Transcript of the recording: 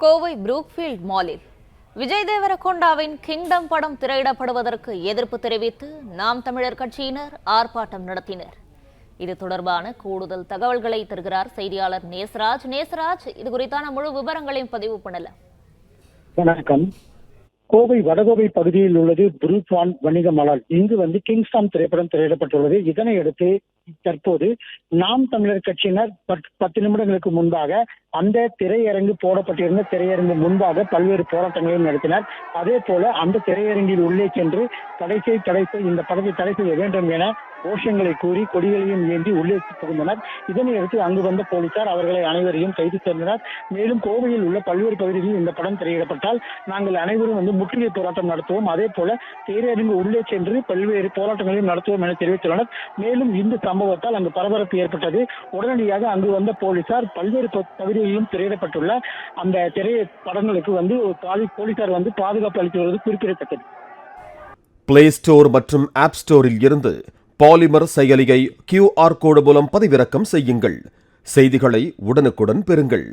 Kovai Brookfield மாலில் Vijay தேவரகொண்டாவின் kingdom படம் திரையிடப்படுவதற்கு எதிர்ப்பு தெரிவித்து நாம் தமிழர் கட்சியினர் ஆர்ப்பாட்டம் நடத்தினர். இது தொடர்பான கூடுதல் தகவல்களை தருகிறார் செய்தியாளர் நேசராஜ். நேசராஜ், இது குறித்தான முழு விவரங்களையும் பதிவு பண்ணலாம். வணக்கம். கோவை வடகோவை பகுதியில் உள்ளது புரூக்வான் வணிக மலால். இங்கு கிங்ஸ்டான் திரைப்படம் திரையிடப்பட்டுள்ளது. இதனையடுத்து தற்போது நாம் தமிழர் கட்சியினர் 10 நிமிடங்களுக்கு முன்பாக அந்த திரையரங்கு போடப்பட்டிருந்த திரையரங்கு முன்பாக பல்வேறு போராட்டங்களையும் நடத்தினர். அதே போல அந்த திரையரங்கில் உள்ளே சென்று இந்த படத்தை தடை செய்ய வேண்டும் என கோஷங்களை கூறி கொடிகளையும் ஏந்தி உள்ளே புகுந்தனர். இதனையடுத்து அங்கு வந்த போலீசார் அவர்களை அனைவரையும் கைது செய்தனர். மேலும் கோவையில் உள்ள பல்வேறு பகுதிகளில் இந்த படம் திரையிடப்பட்டால் நாங்கள் அனைவரும் முற்றுகை போராட்டம் நடத்துவோம், அதே போல திரையரங்கு உள்ளே சென்று பல்வேறு போராட்டங்களையும் நடத்துவோம் என தெரிவித்துள்ளனர். மேலும் இந்த சம்பவத்தால் அங்கு பரபரப்பு ஏற்பட்டது. உடனடியாக அங்கு வந்த போலீசார் பல்வேறு பகுதிகளிலும் திரையிடப்பட்டுள்ள அந்த திரைப்படங்களுக்கு போலீசார் பாதுகாப்பு அளித்து வருவது குறிப்பிடத்தக்கது. பிளே ஸ்டோர் மற்றும் ஆப் ஸ்டோரில் இருந்து பாலிமர் செயலியை QR கோடு மூலம் பதிவிறக்கம் செய்யுங்கள். செய்திகளை உடனுக்குடன் பெறுங்கள்.